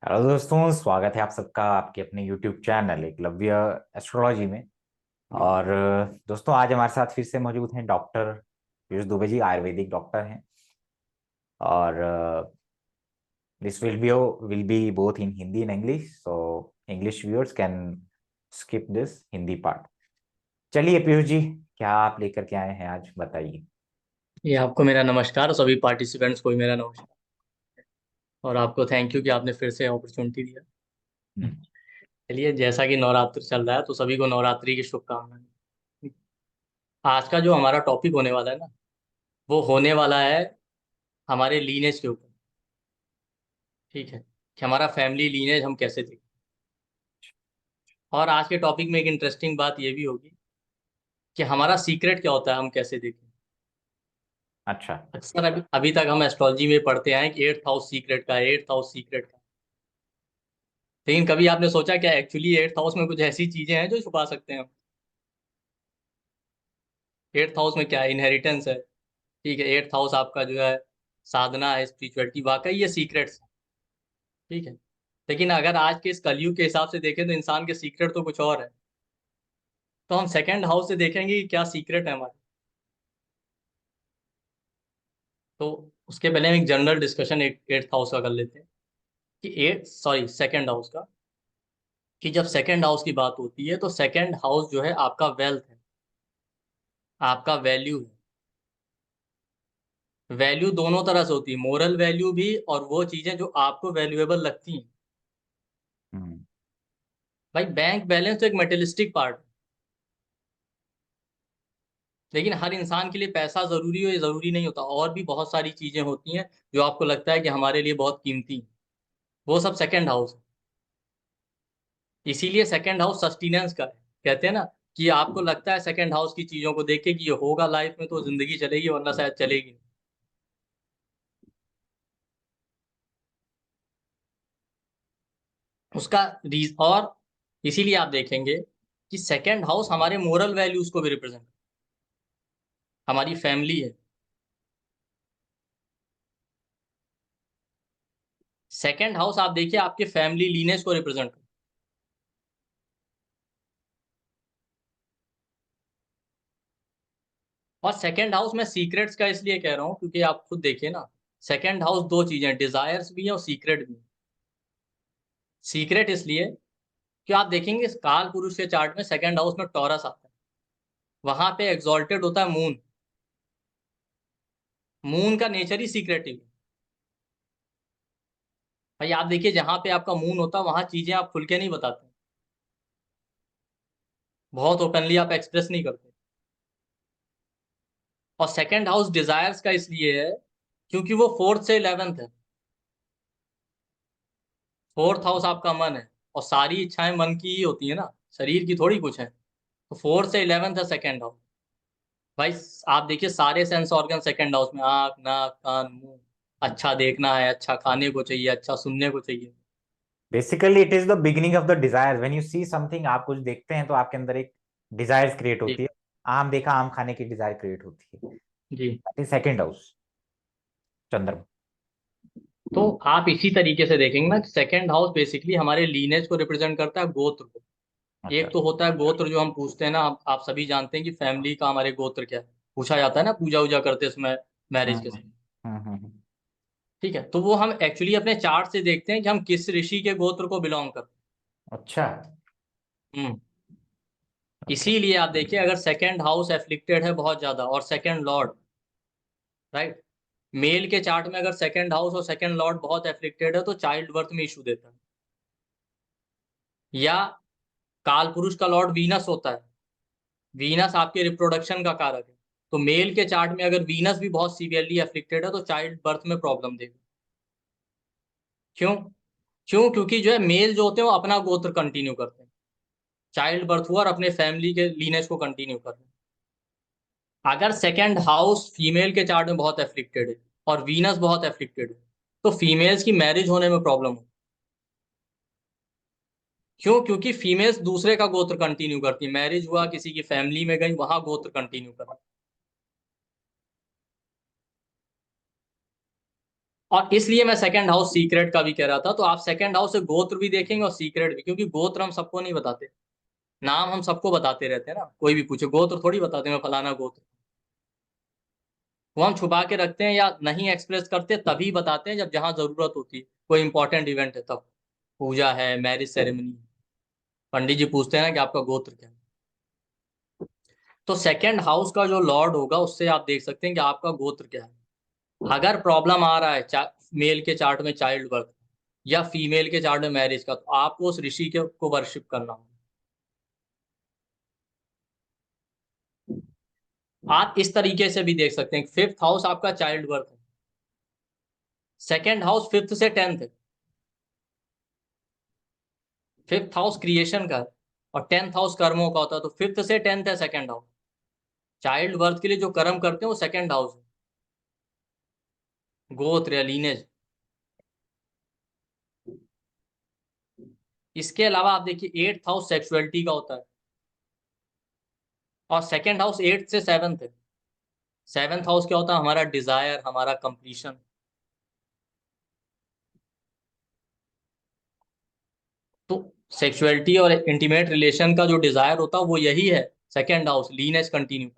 Hello दोस्तों, स्वागत है आप सबका आपके अपने YouTube चैनल एकलव्य एस्ट्रोलॉजी में। और दोस्तों, आज हमारे साथ फिर से मौजूद हैं डॉक्टर पीयूष दुबे जी, आयुर्वेदिक डॉक्टर हैं। और this will be both in Hindi and English, so English viewers can skip this Hindi part. चलिए पीयूष जी, क्या आप लेकर के आए हैं आज, बताइए। ये आपको मेरा नमस्कार और सभी पार्टिसिपेंट्स को भी मेरा नमस्कार। और आपको थैंक यू कि आपने फिर से अपॉर्चुनिटी दिया। हम्म। चलिए, जैसा कि नवरात्र चल रहा है तो सभी को नवरात्रि की शुभकामनाएं। आज का जो हमारा टॉपिक होने वाला है ना, वो होने वाला है हमारे लीनेज के ऊपर। ठीक है, कि हमारा फैमिली लीनेज हम कैसे देखें। और आज के टॉपिक में एक इंटरेस्टिंग बात ये भी होगी कि हमारा सीक्रेट क्या होता है, हम कैसे देखें। अच्छा। अक्सर अभी अभी तक हम एस्ट्रोलॉजी में पढ़ते हैं कि एट्थ हाउस सीक्रेट का, एट्थ हाउस सीक्रेट का। लेकिन कभी आपने सोचा क्या एक्चुअली एट्थ हाउस में कुछ ऐसी चीजें हैं जो छुपा सकते हैं हम। एट्थ हाउस में क्या है, इनहेरिटेंस है। ठीक है, एट्थ हाउस आपका जो है साधना है, स्पिरिचुअलिटी, वाकई ये सीक्रेट्स है। ठीक है, लेकिन अगर आज के इस कलयुग के हिसाब से देखें तो इंसान के सीक्रेट तो कुछ और है। तो हम सेकंड हाउस से देखेंगे कि क्या सीक्रेट है हमारे। तो उसके पहले हम एक जनरल डिस्कशन एट्थ हाउस का कर लेते हैं कि एट सॉरी सेकंड हाउस का। कि जब सेकंड हाउस की बात होती है तो सेकंड हाउस जो है आपका वेल्थ है, आपका वैल्यू है। वैल्यू दोनों तरह से होती है, मोरल वैल्यू भी और वो चीजें जो आपको वैल्यूएबल लगती हैं। हम्म। भाई बैंक बैलेंस तो एक मटेरियलिस्टिक पार्ट है, लेकिन हर इंसान के लिए पैसा जरूरी हो ये जरूरी नहीं होता। और भी बहुत सारी चीजें होती हैं जो आपको लगता है कि हमारे लिए बहुत कीमती हैं। वो सब सेकंड हाउस है। इसीलिए सेकंड हाउस सस्टेनेंस का है। कहते हैं ना कि आपको लगता है सेकंड हाउस की चीजों को देख के कि ये होगा लाइफ में तो जिंदगी चलेगी, वरना शायद चलेगी नहीं। उसका रीज और इसीलिए आप देखेंगे कि सेकंड हाउस हमारे मोरल वैल्यूज को भी रिप्रेजेंट, हमारी फैमिली है। सेकंड हाउस आप देखिए आपके फैमिली लीनेज को रिप्रेजेंट। और सेकंड हाउस में सीक्रेट्स का इसलिए कह रहा हूं क्योंकि आप खुद देखिए ना, सेकंड हाउस दो चीजें, डिजायर्स भी है और सीक्रेट भी है। सीक्रेट इसलिए कि आप देखेंगे इस काल पुरुष के चार्ट में सेकंड हाउस में टॉरस आता है, वहां पे एग्जॉल्टेड होता है मून। मून का नेचर ही सीक्रेटिव है। भाई आप देखिए जहां पे आपका मून होता है वहां चीजें आप खुल के नहीं बताते, बहुत ओपनली आप एक्सप्रेस नहीं करते। और सेकंड हाउस डिजायर्स का इसलिए है क्योंकि वो फोर्थ से इलेवेंथ है। फोर्थ हाउस आपका मन है, और सारी इच्छाएं मन की ही होती है ना, शरीर की थोड़ी कुछ है। तो फोर्थ से इलेवेंथ है सेकंड हाउस। भाई आप देखिए सारे सेंस ऑर्गन सेकंड हाउस में, आंख नाक कान मुंह। अच्छा देखना है, अच्छा खाने को चाहिए, अच्छा सुनने को चाहिए। Basically it is the beginning of the desire. When you see something, आप कुछ देखते हैं तो आपके अंदर एक डिजायर क्रिएट जी। होती है। आम देखा, आम खाने की डिजायर क्रिएट होती जी। है। सेकंड हाउस, चंद्रमा। तो आप इसी तरीके से देखेंगे ना, सेकंड हाउस बेसिकली हमारे लीनेज को रिप्रेजेंट करता है, गोत्र को। अच्छा। एक तो होता है गोत्र जो हम पूछते हैं ना, आप सभी जानते हैं कि फैमिली का हमारे गोत्र क्या है, पूछा जाता है ना पूजा वूजा करते समय, मैरिज के हम्म। समय। हम्म। ठीक है, तो वो हम एक्चुअली अपने चार्ट से देखते हैं कि हम किस ऋषि के गोत्र को बिलोंग करते अच्छा। हैं। ओके। इसीलिए आप देखिए अगर सेकंड हाउस एफ्लिक्टेड है बहुत ज्यादा, और सेकंड लॉर्ड, राइट, मेल के चार्ट में अगर सेकंड हाउस और सेकंड लॉर्ड बहुत एफ्लिक्टेड है तो चाइल्ड बर्थ में इशू देता है। या काल पुरुष का लॉर्ड वीनस होता है, वीनस आपके रिप्रोडक्शन का कारक है। तो मेल के चार्ट में अगर वीनस भी बहुत सीवियरली एफ्लिक्टेड है तो चाइल्ड बर्थ में प्रॉब्लम देगा। क्यों? क्योंकि जो है मेल जो होते हैं वो अपना गोत्र कंटिन्यू करते हैं, चाइल्ड बर्थ हुआ और अपने फैमिली के लीनेज को कंटिन्यू कर रहे हैं। अगर सेकंड हाउस फीमेल के चार्ट में बहुत एफ्लिक्टेड है और वीनस बहुत एफ्लिक्टेड है तो फीमेल्स की मैरिज होने में प्रॉब्लम हो। क्यों? क्योंकि फीमेल्स दूसरे का गोत्र कंटिन्यू करती है, मैरिज हुआ किसी की फैमिली में गई वहां गोत्र कंटिन्यू करा। और इसलिए मैं सेकंड हाउस सीक्रेट का भी कह रहा था। तो आप सेकंड हाउस से गोत्र भी देखेंगे और सीक्रेट भी, क्योंकि गोत्र हम सबको नहीं बताते, नाम हम सबको बताते रहते हैं ना, कोई भी पूछे गोत्र थोड़ी बताते हैं मैं फलाना गोत्र। वो हम छुपा के रखते हैं या नहीं एक्सप्रेस करते, तभी बताते हैं जब जहां जरूरत होती है, कोई इंपॉर्टेंट इवेंट है तब, पूजा है, मैरिज सेरेमनी, पंडित जी पूछते हैं ना कि आपका गोत्र क्या है। तो सेकंड हाउस का जो लॉर्ड होगा उससे आप देख सकते हैं कि आपका गोत्र क्या है। अगर प्रॉब्लम आ रहा है मेल के चार्ट में चाइल्ड बर्थ या फीमेल के चार्ट में मैरिज का, तो आपको उस ऋषि के को वर्शिप करना होगा। आप इस तरीके से भी देख सकते हैं, फिफ्थ हाउस आपका चाइल्ड बर्थ है, सेकेंड हाउस फिफ्थ से टेंथ है, फिफ्थ हाउस क्रिएशन का है और टेंथ हाउस कर्मों का होता है, तो फिफ्थ से टेंथ है सेकेंड हाउस। चाइल्ड बर्थ के लिए जो कर्म करते हैं वो सेकेंड हाउस है, गोत्र या लीनेज। इसके अलावा आप देखिए एट्थ हाउस सेक्सुअलिटी का होता है और सेकेंड हाउस एट्थ से सेवंथ है। सेवंथ हाउस क्या होता है, हमारा डिजायर, हमारा कंप्लीशन। तो सेक्सुअलिटी और इंटीमेट रिलेशन का जो डिजायर होता है वो यही है, सेकेंड हाउस लीनेज कंटिन्यू।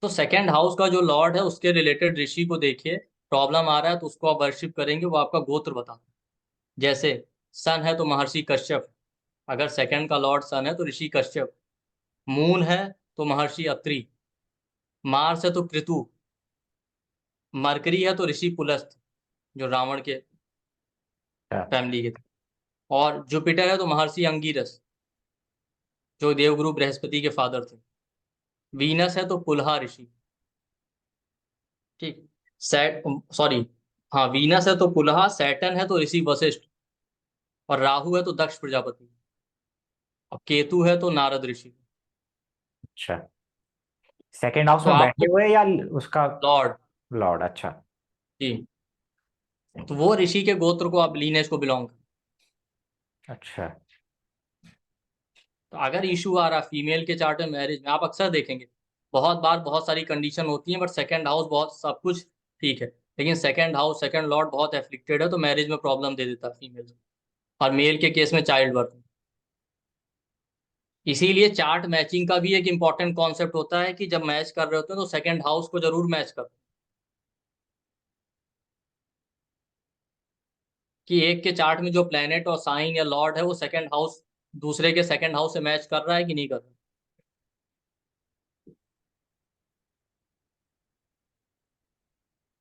तो सेकेंड हाउस का जो लॉर्ड है उसके रिलेटेड ऋषि को देखिए, प्रॉब्लम आ रहा है तो उसको आप वर्शिप करेंगे, वो आपका गोत्र बता। जैसे सन है तो महर्षि कश्यप, अगर सेकंड का लॉर्ड सन है तो ऋषि कश्यप। मून है तो महर्षि अत्रि। मार्स है तो कृतु। मरकरी है तो ऋषि पुलस्त, जो रावण के अच्छा। फैमिली के थे। और जुपिटर है तो महर्षि अंगिरस, जो देवगुरु बृहस्पति के फादर थे। वीनस है तो पुलहा ऋषि। ठीक। सैट सॉरी, हाँ वीनस है तो पुलहा, सैटर्न है तो ऋषि वशिष्ठ, और राहु है तो दक्ष प्रजापति, और केतु है तो नारद ऋषि। अच्छा, सेकेंड हाउस तो में बैठे आपको हुए या उसका लॉर्ड, लॉर्ड? अच्छा। जी, तो वो ऋषि के गोत्र को आप लीनेज को बिलोंग। अच्छा। तो अगर इशू आ रहा फीमेल के चार्ट में मैरिज में, आप अक्सर देखेंगे बहुत बार बहुत सारी कंडीशन होती है, बट सेकंड हाउस बहुत सब कुछ ठीक है, लेकिन सेकंड हाउस सेकंड लॉर्ड बहुत एफ्लिक्टेड है तो मैरिज में प्रॉब्लम दे देता है फीमेल। और मेल के केस में चाइल्ड बर्थ। इसीलिए चार्ट मैचिंग का भी एक इंपॉर्टेंट कॉन्सेप्ट होता है कि जब मैच कर रहे होते हैं तो सेकंड हाउस को जरूर मैच कर, कि एक के चार्ट में जो प्लेनेट और साइन या लॉर्ड है वो सेकंड हाउस दूसरे के सेकंड हाउस से मैच कर रहा है कि नहीं कर रहा।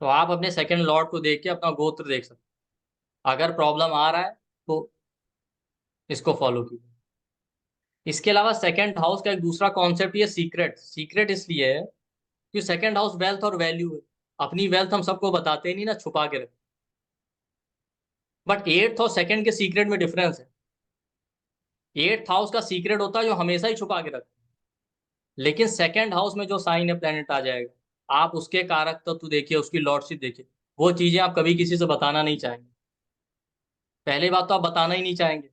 तो आप अपने सेकंड लॉर्ड को देख के अपना गोत्र देख सकते हैं। अगर प्रॉब्लम आ रहा है तो इसको फॉलो कीजिए। इसके अलावा सेकंड हाउस का एक दूसरा कॉन्सेप्ट ये सीक्रेट, सीक्रेट इसलिए है कि सेकंड हाउस वेल्थ और वैल्यू है। अपनी वेल्थ हम सबको बताते ही नहीं ना, छुपा के रखते। बट एट्थ और सेकंड के सीक्रेट में डिफरेंस है। एट्थ हाउस का सीक्रेट होता है जो हमेशा ही छुपा के रखते हैं, लेकिन सेकंड हाउस में जो साइन है प्लेनेट आ जाएगा, आप उसके कारक तत्व देखिए, उसकी लॉर्डशिप देखिए, वो चीजें आप कभी किसी से बताना नहीं चाहेंगे। पहली बात तो आप बताना ही नहीं चाहेंगे।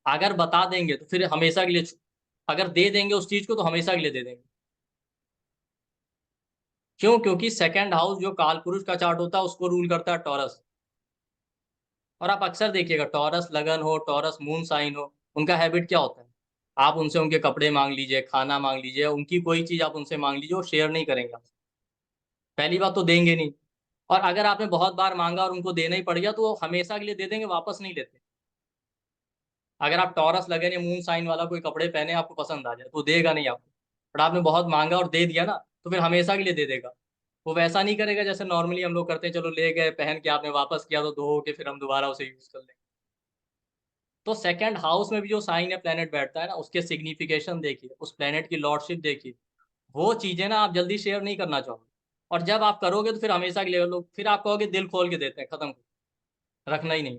अगर बता देंगे तो फिर हमेशा के लिए अगर दे देंगे उस चीज को तो हमेशा के लिए दे देंगे। क्यों? क्योंकि सेकंड हाउस जो काल पुरुष का चार्ट होता है उसको रूल करता है टॉरस। और आप अक्सर देखिएगा टॉरस लगन हो, टॉरस मून साइन हो, उनका हैबिट क्या होता है, आप उनसे उनके कपड़े मांग लीजिए, खाना मांग लीजिए, उनकी कोई चीज आप उनसे मांग लीजिए, वो शेयर नहीं करेंगे आपसे। पहली बात तो देंगे नहीं। और अगर आपने बहुत बार मांगा और उनको देना ही पड़ गया तो वो हमेशा के लिए दे देंगे, वापस नहीं लेते। अगर आप टॉरस लगन या मून साइन वाला कोई कपड़े पहने आपको पसंद आ जाए तो देगा नहीं आपको। बट आपने बहुत मांगा और दे दिया ना, तो फिर हमेशा के लिए दे देगा। वो वैसा नहीं करेगा जैसे नॉर्मली हम लोग करते हैं, चलो ले गए पहन के, आपने वापस किया तो धो के फिर हम दोबारा उसे यूज कर लेंगे। तो सेकंड हाउस में भी जो साइन या प्लेनेट बैठता है ना, उसके सिग्निफिकेशन देखिए, उस प्लेनेट की लॉर्डशिप देखिए, वो चीजें ना आप जल्दी शेयर नहीं करना चाहोगे। और जब आप करोगे तो फिर हमेशा के लिए लोग फिर आप कहोगे दिल खोल के देते हैं, खत्म, रखना ही नहीं।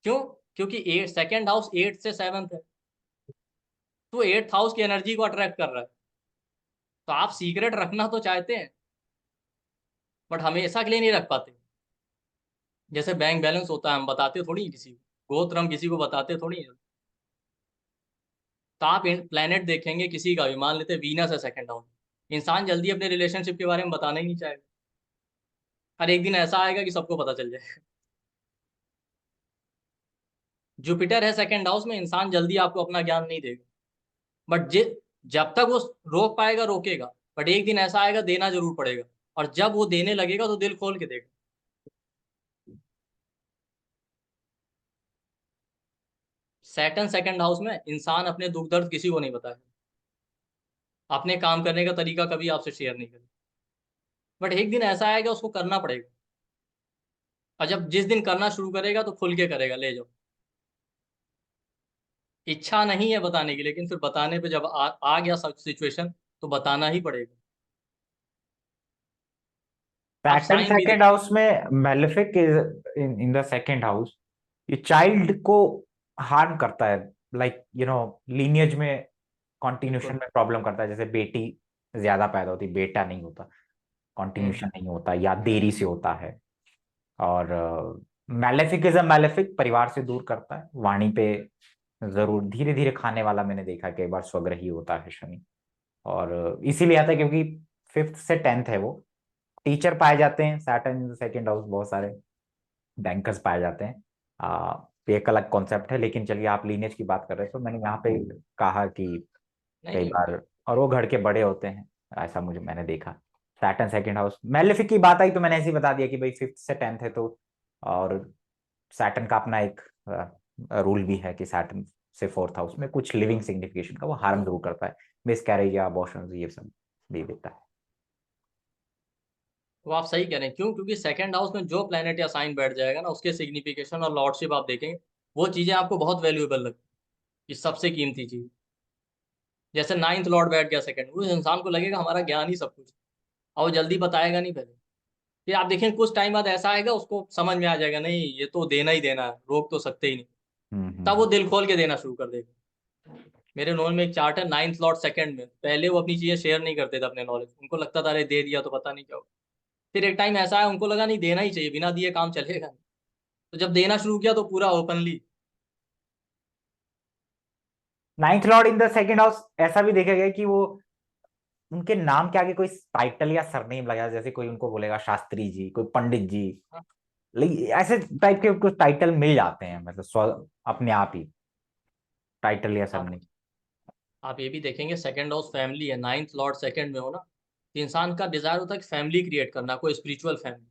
क्यों? क्योंकि एट सेकंड हाउस एट से सेवंथ है, तो एट्थ हाउस की एनर्जी को अट्रैक्ट कर रहा है। तो आप सीक्रेट रखना तो चाहते हैं बट हमेशा के लिए नहीं रख पाते। जैसे बैंक बैलेंस होता है, हम बताते थोड़ी हैं किसी को, गोत्र हम किसी को बताते थोड़ी हैं। तो आप प्लेनेट देखेंगे किसी का भी, मान लेते हैं वीनस है सेकंड हाउस, इंसान जल्दी अपने रिलेशनशिप के बारे में बताना ही नहीं चाहेगा। और एक दिन ऐसा आएगा कि सबको पता चल जाएगा। जुपिटर है सेकंड हाउस में, इंसान जल्दी आपको अपना ज्ञान नहीं देगा, बट जब तक वो रोक पाएगा रोकेगा, बट एक दिन ऐसा आएगा देना जरूर पड़ेगा, और जब वो देने लगेगा तो दिल खोल के देगा। सैटर्न सेकंड हाउस में इंसान अपने दुख दर्द किसी को नहीं बताएगा, अपने काम करने का तरीका कभी आपसे शेयर नहीं करेगा, बट एक दिन ऐसा आएगा उसको करना पड़ेगा, और जब जिस दिन करना शुरू करेगा तो खुल के करेगा, ले जाओ। इच्छा नहीं है बताने की, लेकिन फिर बताने पे जब आ गया सब सिचुएशन तो बताना ही पड़ेगा। आप सैटर्न साइन भी सेकंड देखिए। हाउस में malefic is in the second house. ये चाइल्ड को हार्म करता है, लाइक लीनियज में कॉन्टिन्यूशन बिल्कुल। में प्रॉब्लम करता है। जैसे बेटी ज्यादा पैदा होती, बेटा नहीं होता, हम्म। कॉन्टिन्यूशन नहीं होता या देरी से होता है। और मैलेफिक इज अ मैलेफिक, परिवार से दूर करता है। वाणी पे जरूर धीरे धीरे खाने वाला मैंने देखा, कई बार स्वग्रही होता है शनि। और इसीलिए आता है क्योंकि फिफ्थ से टेंथ है वो। टीचर पाए जाते हैं सैटर्न इन सेकंड हाउस, बहुत सारे बैंकर्स पाए जाते हैं। ये एक अलग कॉन्सेप्ट है, लेकिन चलिए आप लीनेज की बात कर रहे हैं तो मैंने यहाँ पे कहा कि नहीं कई नहीं। बार, और वो घर के बड़े होते हैं, ऐसा मुझे मैंने देखा। सैटर्न सेकंड हाउस, मैलेफिक की बात आई तो मैंने ऐसे ही बता दिया कि भाई फिफ्थ से टेंथ है तो। और सैटर्न का अपना एक रूल भी है कि सैटर्न से फोर्थ हाउस में कुछ लिविंग सिग्निफिकेशन का वो हार्म जरूर करता है, मिस कैरेज या अबॉर्शन ये सब भी देता है। वो आप सही कह रहे हैं, क्यों? क्योंकि सेकंड हाउस में जो प्लेनेट या साइन बैठ जाएगा ना, उसके सिग्निफिकेशन और लॉर्डशिप आप देखेंगे, वो चीजें आपको बहुत वैल्यूएबल लगती है। ये सबसे कीमती चीज। जैसे नाइन्थ लॉर्ड बैठ गया सेकंड, उस इंसान को लगेगा हमारा ज्ञान ही सब कुछ है, और वो जल्दी बताएगा नहीं पहले। फिर आप देखें कुछ टाइम बाद ऐसा आएगा उसको समझ में आ जाएगा, नहीं ये तो देना ही देना है, रोक तो सकते ही नहीं। तब वो हम्म। दिल खोल के देना शुरू कर देगा। मेरे नॉन में एक चार्ट है, नाइन्थ लॉर्ड सेकंड में, पहले वो अपनी चीजें शेयर नहीं करते थे, अपने नॉलेज, उनको लगता था अरे दे दिया तो पता नहीं क्या होगा। फिर एक टाइम ऐसा है उनको लगा नहीं देना ही चाहिए, बिना दिए काम चलेगा नहीं। तो जब देना शुरू किया तो पूरा openly. Ninth Lord in the second house, ऐसा भी देखा गया कि वो उनके नाम के आगे कोई टाइटल या सरनेम लगा, जैसे कोई उनको बोलेगा शास्त्री जी, कोई पंडित जी, लेकिन ऐसे टाइप के उनको टाइटल मिल जाते हैं, मतलब अपने आप ही टाइटल या आप सरनेम। आप ये भी देखेंगे, सेकंड हाउस फैमिली है, नाइन्थ लॉर्ड सेकंड में हो ना, तो इंसान का डिजायर होता है कि फैमिली क्रिएट करना, कोई स्पिरिचुअल फैमिली।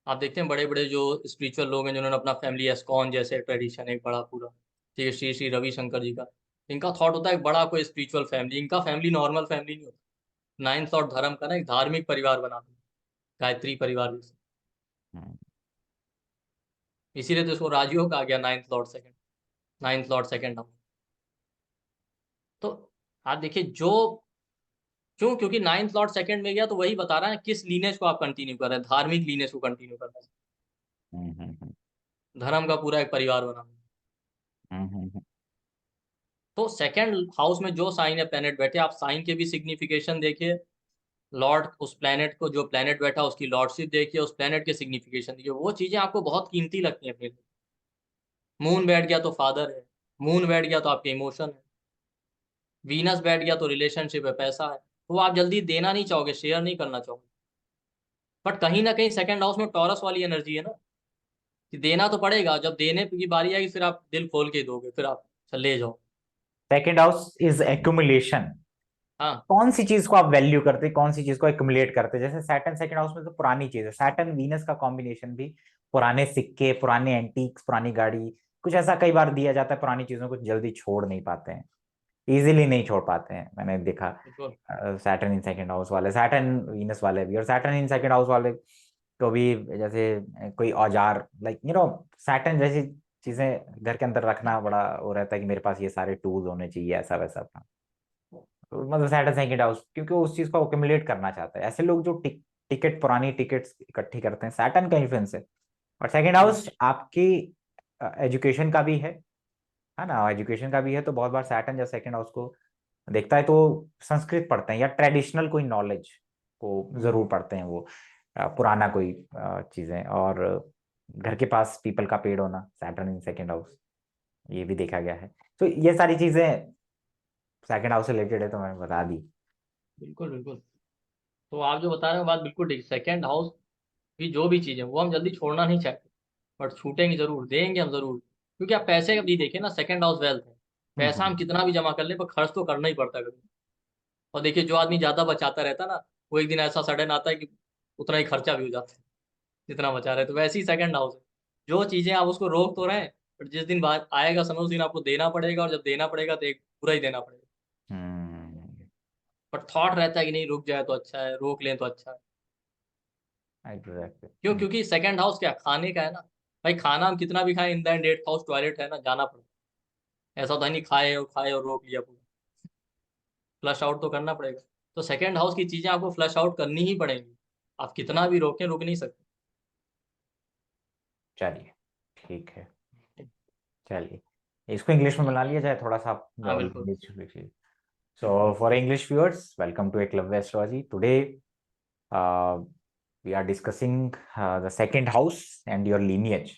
आप देखते हैं बड़े बड़े जो स्पिरिचुअल लोग हैं जिन्होंने अपना फैमिली, एस्कॉन जैसे ट्रेडिशन एक बड़ा पूरा, ठीक है, श्री श्री रविशंकर जी का, इनका थॉट होता है एक बड़ा कोई स्पिरिचुअल फैमिली। इनका फैमिली नॉर्मल फैमिली नहीं होता। नाइन्थ लॉर्ड धर्म का ना एक धार्मिक परिवार बना दो, गायत्री परिवार जैसे। हम्म। इसीलिए तो इसको राजयोग आ गया, ninth Lord second, ninth Lord second house. तो आप देखिए जो, क्यों? क्योंकि नाइन्थ लॉर्ड सेकंड में गया तो वही बता रहा है किस लीनेज को आप कंटिन्यू कर रहे हैं, धार्मिक लीनेज को कंटिन्यू कर रहे हम्म। हैं, धर्म का पूरा एक परिवार बना। तो सेकंड हाउस में जो साइन है प्लेनेट बैठे, आप साइन के भी सिग्निफिकेशन देखिए, लॉर्ड उस प्लेनेट को, जो प्लेनेट बैठा उसकी लॉर्डशिप देखिए, उस प्लेनेट के सिग्निफिकेशन देखिए, वो चीजें आपको बहुत कीमती लगती हैं अपने लिए। मून बैठ गया तो फादर है, मून बैठ गया तो आपके इमोशन है, वीनस बैठ गया तो रिलेशनशिप है, पैसा है, तो वो आप जल्दी देना नहीं चाहोगे, शेयर नहीं करना चाहोगे। बट कहीं ना कहीं सेकंड हाउस में टॉरस वाली एनर्जी है ना, कि देना तो पड़ेगा, जब देने की बारी आएगी फिर आप दिल खोल के ही दोगे, फिर आप चल ले जाओ। Second house is accumulation. हाँ। कौन सी चीज को आप वैल्यू करते हैं, कौन सी चीज को एक्यूमुलेट करते हैं? जैसे सैटर्न सेकंड हाउस में तो पुरानी चीज है, सैटर्न वीनस का कॉम्बिनेशन भी पुराने सिक्के, पुराने एंटीक्स, पुरानी गाड़ी, कुछ ऐसा कई बार दिया जाता है। पुरानी चीजों को जल्दी छोड़ नहीं पाते हैं, इजीली नहीं छोड़ पाते हैं, मैंने देखा। बिल्कुल। सैटर्न इन सेकंड हाउस वाले, सैटर्न वीनस वाले भी, और सैटर्न इन सेकंड हाउस वाले तो भी, जैसे कोई औजार, लाइक सैटर्न जैसी चीजें घर के अंदर रखना बड़ा वो रहता है कि मेरे पास ये सारे टूल्स होने चाहिए, ऐसा वैसा अपना। तो मतलब सैटर्न सेकंड हाउस क्योंकि वो उस चीज को एक्यूमुलेट करना चाहता है। ऐसे लोग जो टिकट, पुरानी टिकट्स इकट्ठी करते हैं, सैटर्न का इन्फ्लुएंस है। और सेकंड हम्म। हाउस आपकी एजुकेशन का भी है ना, एजुकेशन का भी है। तो बहुत बार सैटर्न या सेकंड हाउस को देखता है तो संस्कृत पढ़ते हैं या ट्रेडिशनल कोई नॉलेज को जरूर पढ़ते हैं वो, पुराना कोई चीजें। और घर के पास पीपल का पेड़ होना, सैटर्न इन सेकंड हाउस, ये भी देखा गया है। तो ये सारी चीजें सेकंड हाउस से रिलेटेड है तो मैंने बता दी। बिल्कुल बिल्कुल। तो आप जो बता रहे हो बात बिल्कुल ठीक। सेकंड हाउस की जो भी चीज़ है वो हम जल्दी छोड़ना नहीं चाहते, बट छूटेंगे जरूर, देंगे हम जरूर। क्योंकि आप पैसे कभी देखिए ना, सेकंड हाउस वेल्थ है। पैसा हम हम्म। कितना भी जमा कर ले पर खर्च तो करना ही पड़ता है कभी। और देखिए जो आदमी ज्यादा बचाता रहता है ना, वो एक दिन ऐसा सडन आता है कि उतना ही खर्चा भी हो जाता है जितना बचा रहे। तो वैसे ही सेकंड हाउस है, जो चीजें आप उसको रोक तो रहे हैं, बट जिस दिन बाद आएगा समय उस दिन आपको देना पड़ेगा, और जब देना पड़ेगा तो एक पूरा ही देना पड़ेगा। हम्म। बट थॉट रहता है कि नहीं, रुक जाए तो अच्छा है, रोक लें तो अच्छा है। एग्जैक्टली। क्यों? क्योंकि सेकंड हाउस क्या खाने का है ना। भाई खाना हम कितना भी खाएं, in the end at house toilet है ना, जाना पड़ेगा। ऐसा तो है नहीं खाए और रोक लिया पूरा, फ्लश आउट तो करना पड़ेगा। तो सेकंड हाउस की चीजें आपको फ्लश आउट करनी ही पड़ेंगी, आप कितना भी रोकें, रुक नहीं सकते। चलिए, ठीक है। चलिए, इसको इंग्लिश में बना लिया जाए थोड़ा सा हाँ बिल्कुल। Language. So, for English viewers, welcome to Eklavya Astrology. Today, we are discussing the second house and your lineage.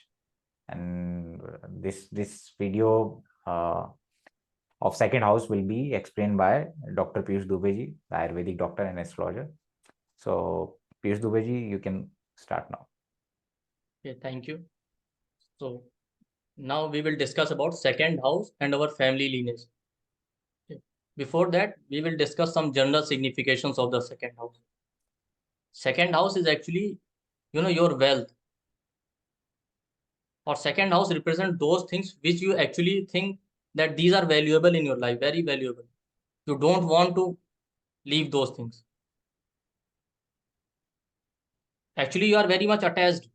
And this video of second house will be explained by Dr. Piyush Dubey ji, the Ayurvedic doctor and astrologer. So, Piyush Dubey ji, you can start now. Okay, thank you. So now we will discuss about second house and our family lineage. Okay. Before that, we will discuss some general significations of the second house. Second house is actually, your wealth. Or second house represent those things which you actually think that these are valuable in your life, very valuable. You don't want to leave those things. Actually, you are very much attached.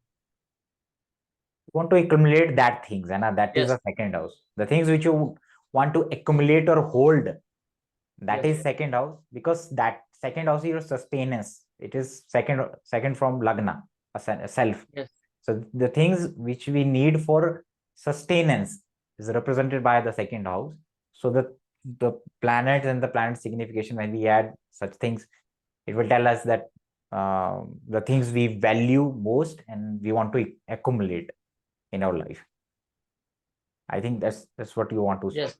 You want to accumulate that things, and that is Yes, the second house. The things which you want to accumulate or hold, that yes, is second house, because that second house is your sustenance. It is second from lagna, a self. yes, So the things which we need for sustenance is represented by the second house. So the planets and the planet signification, when we add such things, it will tell us that the things we value most and we want to accumulate in our life. I think that's what you want to say. yes,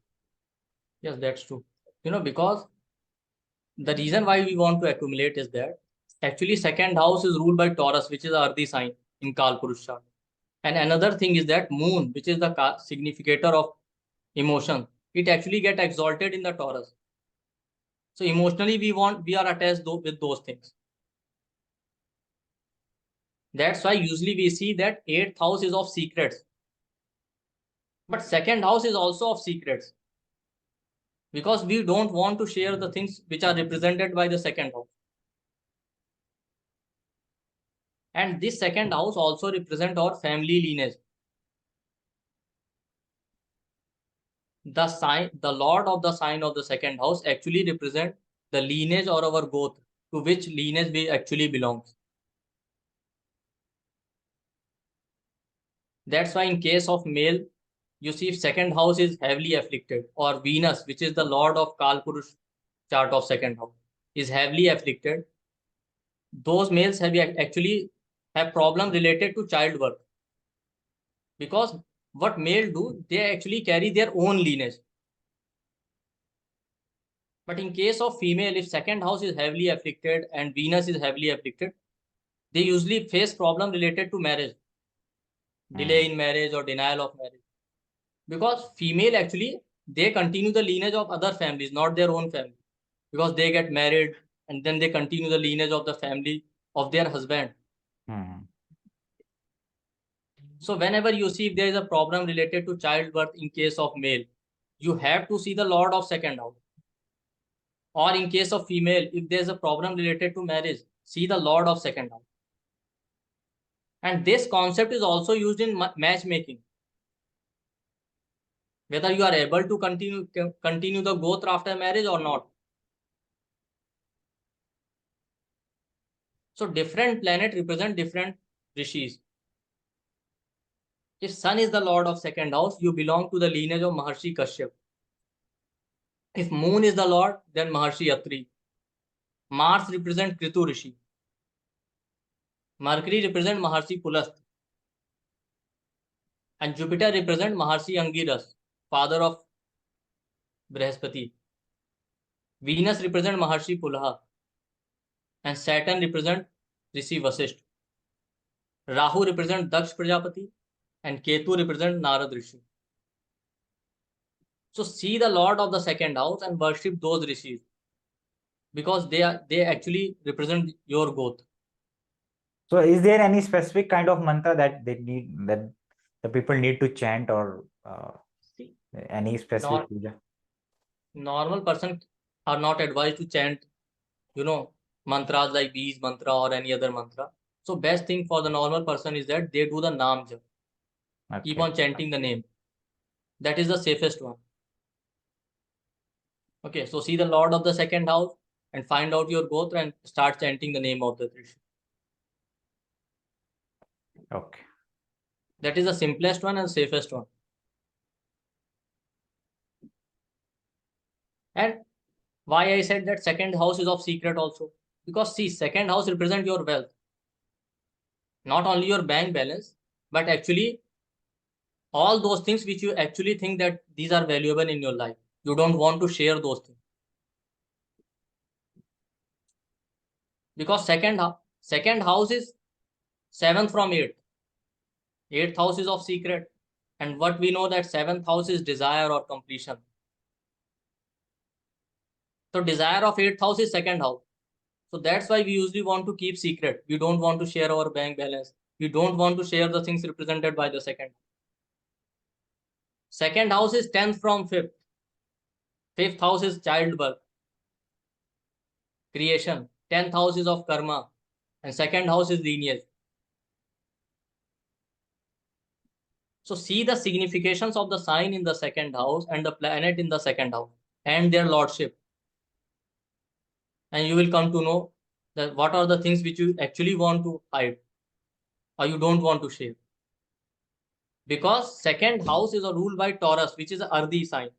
yes, that's true. Because the reason why we want to accumulate is that actually second house is ruled by Taurus, which is the earthy sign in Kalpurusha chart. And another thing is that moon, which is the significator of emotion, it actually get exalted in the Taurus. So emotionally we are attached with those things. That's why usually we see that eighth house is of secrets, but second house is also of secrets, because we don't want to share the things which are represented by the second house. And this second house also represent our family lineage. The lord of the sign of the second house actually represent the lineage or our goth, to which lineage we actually belong. That's why in case of male, you see if second house is heavily afflicted, or Venus, which is the lord of Kalpurush chart of second house, is heavily afflicted, those males actually have problem related to childbirth. Because what male do, they actually carry their own lineage. But in case of female, if second house is heavily afflicted and Venus is heavily afflicted, they usually face problem related to marriage, delay in marriage or denial of marriage. Because female actually, they continue the lineage of other families, not their own family. Because they get married and then they continue the lineage of the family of their husband. Hmm. So whenever you see if there is a problem related to childbirth in case of male, you have to see the lord of second house. Or in case of female, if there is a problem related to marriage, see the lord of second house. And this concept is also used in matchmaking. Whether you are able to continue the growth after marriage or not. So different planet represent different rishis. If Sun is the lord of second house, you belong to the lineage of Maharshi Kashyap. If Moon is the lord, then Maharshi Atri. Mars represent Kritu Rishi. Mercury represent Maharshi Pulast. And Jupiter represent Maharshi Angiras, father of Brihaspati. Venus represent Maharshi Pulaha. and Saturn represent Rishi Vasisht. Rahu represent Daksh Prajapati and Ketu represent Narad Rishi. So see the Lord of the second house and worship those rishis because they actually represent your growth. So is there any specific kind of mantra that the people need to chant, or See, any specific puja? normal person are not advised to chant, mantras like Bees mantra or any other mantra. So best thing for the normal person is that they do the Naam Jap. Keep Okay. on chanting the name. That is the safest one. Okay, so see the Lord of the second house and find out your gotra and start chanting the name of the Rishi. Okay. That is the simplest one and safest one. And why I said that second house is of secret also? Because see, second house represent your wealth. Not only your bank balance, but actually all those things which you actually think that these are valuable in your life. You don't want to share those things. Because second house is 7th from 8th. 8th house is of secret. And what we know that 7th house is desire or completion. So desire of 8th house is second house. So that's why we usually want to keep secret. We don't want to share our bank balance. We don't want to share the things represented by the second. Second house is 10th from 5th. 5th house is childbirth, creation. 10th house is of karma. And second house is lineage. So see the significations of the sign in the second house and the planet in the second house and their lordship. And you will come to know that what are the things which you actually want to hide or you don't want to share. Because second house is a ruled by Taurus, which is an Ardhi sign.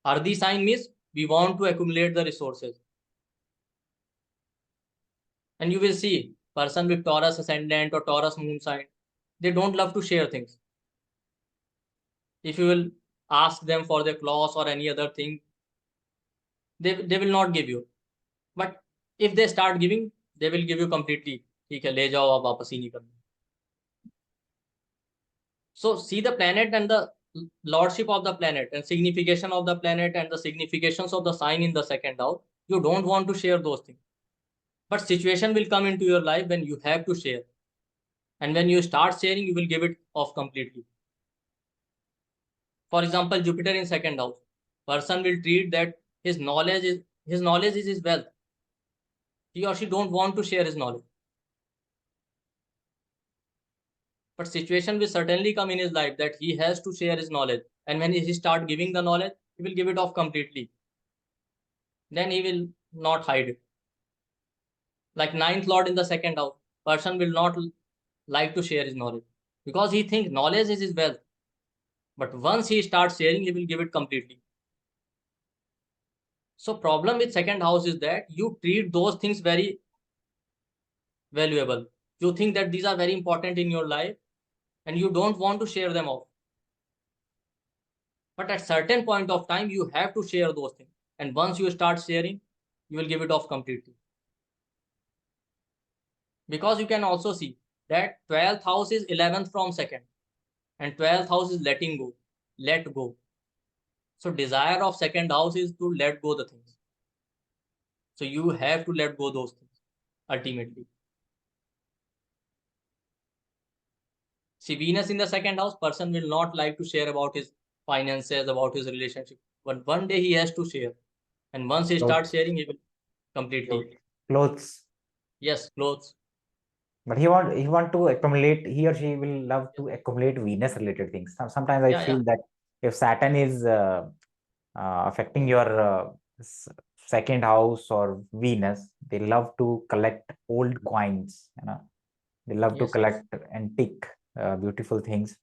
Ardhi sign means we want to accumulate the resources. And you will see person with Taurus ascendant or Taurus moon sign, they don't love to share things. If you will ask them for their clause or any other thing, they will not give you. But if they start giving, they will give you completely. ठीक है, ले जाओ आप वापस ही नहीं करना. So see the planet and the lordship of the planet and signification of the planet and the significations of the sign in the second house. You don't want to share those things. But situation will come into your life when you have to share. And when you start sharing, you will give it off completely. For example, Jupiter in second house. Person will treat that his knowledge is his wealth. He or she don't want to share his knowledge. But situation will certainly come in his life that he has to share his knowledge. And when he start giving the knowledge, he will give it off completely. Then he will not hide it. Like ninth lord in the second house, person will not like to share his knowledge because he thinks knowledge is his wealth. But once he starts sharing, he will give it completely. So problem with second house is that you treat those things very valuable. You think that these are very important in your life and you don't want to share them off. But at certain point of time, you have to share those things. And once you start sharing, you will give it off completely. Because you can also see that 12th house is 11th from second and 12th house is letting go, let go. So desire of second house is to let go the things. So you have to let go those things ultimately. See, Venus in the second house, person will not like to share about his finances, about his relationship. But one day he has to share. And once he starts sharing, he will completely. Clothes. Yes, clothes. But he want to accumulate, he or she will love to accumulate Venus related things. Sometimes I feel that if Saturn is affecting your second house or Venus, they love to collect old coins, they love to collect antique beautiful things.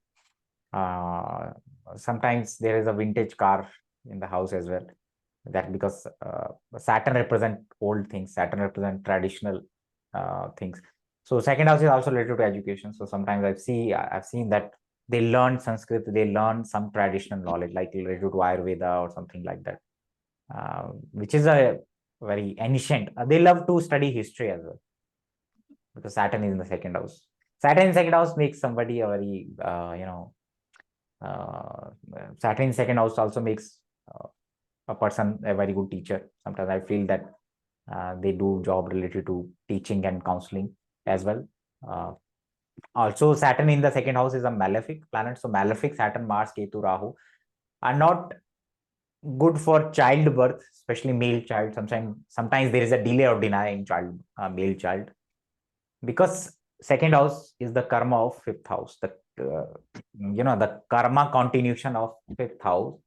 Sometimes there is a vintage car in the house as well, that because Saturn represent old things, Saturn represent traditional things. So second house is also related to education. So sometimes I've seen that they learn Sanskrit, they learn some traditional knowledge like related to Ayurveda or something like that, which is a very ancient. They love to study history as well, because Saturn is in the second house. Saturn in second house makes somebody a very, Saturn in second house also makes a person a very good teacher. Sometimes I feel that they do job related to teaching and counseling as well. Also, Saturn in the second house is a malefic planet. So malefic, Saturn, Mars, Ketu, Rahu are not good for childbirth, especially male child. Sometimes there is a delay or deny in male child, because second house is the karma of fifth house. The karma continuation of fifth house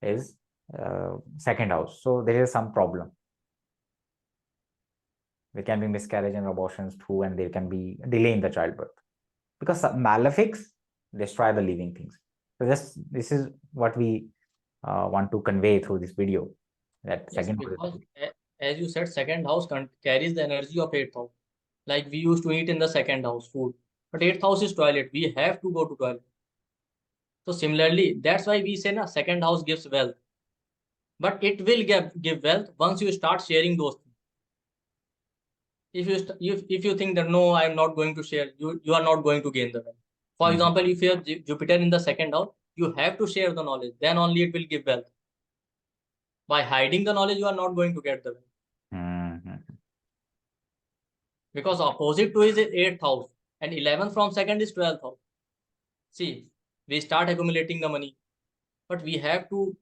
is second house. So there is some problem. There can be miscarriage and abortions too, and there can be delay in the childbirth, because malefics destroy the living things. So this is what we want to convey through this video. That Yes, second because as you said, second house carries the energy of eighth house. Like we used to eat in the second house food, but eighth house is toilet. We have to go to toilet. So similarly, that's why we say na second house gives wealth, but it will give wealth once you start sharing those things. If you think that no, I am not going to share, you are not going to gain the wealth. For example, if you have Jupiter in the second house, you have to share the knowledge. Then only it will give wealth. By hiding the knowledge, you are not going to get the wealth. Because opposite to is 8th house and 11th from second is 12th house. See, we start accumulating the money, but we have to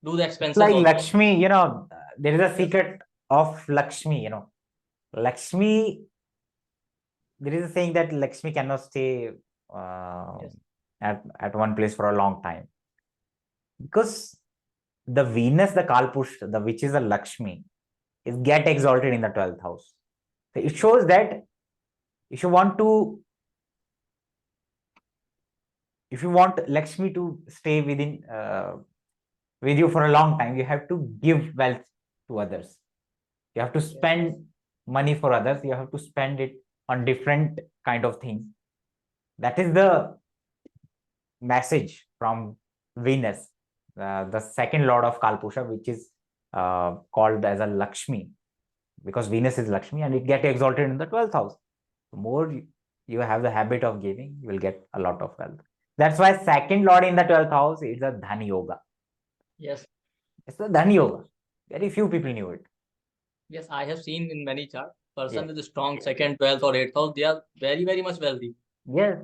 do the expenses like also. Lakshmi, there is a secret of Lakshmi. Lakshmi, there is a saying that Lakshmi cannot stay at one place for a long time, because the Venus, the Kalpush, which is a Lakshmi, is get exalted in the 12th house. So it shows that if you want Lakshmi to stay with you for a long time, you have to give wealth to others. You have to spend money for others. You have to spend it on different kind of things. That is the message from Venus, the second lord of Kalpusha, which is called as a Lakshmi, because Venus is Lakshmi and it gets exalted in the 12th house. The more you have the habit of giving, you will get a lot of wealth. That's why second lord in the 12th house is a Dhani Yoga. Yes. It's the Dhani Yoga. Very few people knew it. Yes, I have seen in many charts, person with a strong second, 12th or 8th house, they are very, very much wealthy. Yes.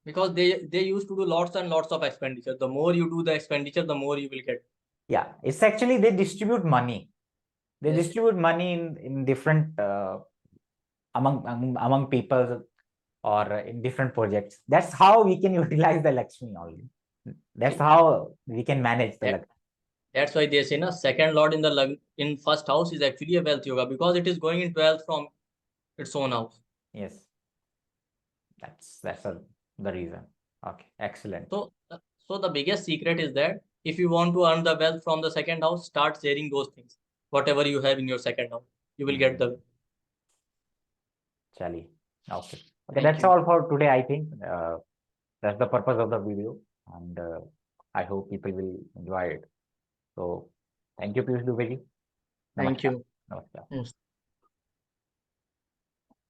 Because they used to do lots and lots of expenditure. The more you do the expenditure, the more you will get. Yeah, it's actually they distribute money. They distribute money in different among people or in different projects. That's how we can utilize the Lakshmi only. That's how we can manage the Lakshmi. That's why they say na second lord in first house is actually a wealth yoga, because it is going in 12th from its own house. Yes, that's the reason. Okay, excellent. So the biggest secret is that if you want to earn the wealth from the second house, start sharing those things. Whatever you have in your second house, you will get the wealth. Chali. Okay. That's all for today. I think that's the purpose of the video, and I hope people will enjoy it. So thank you, Piyush Dubey ji. Thank you. Namaskar.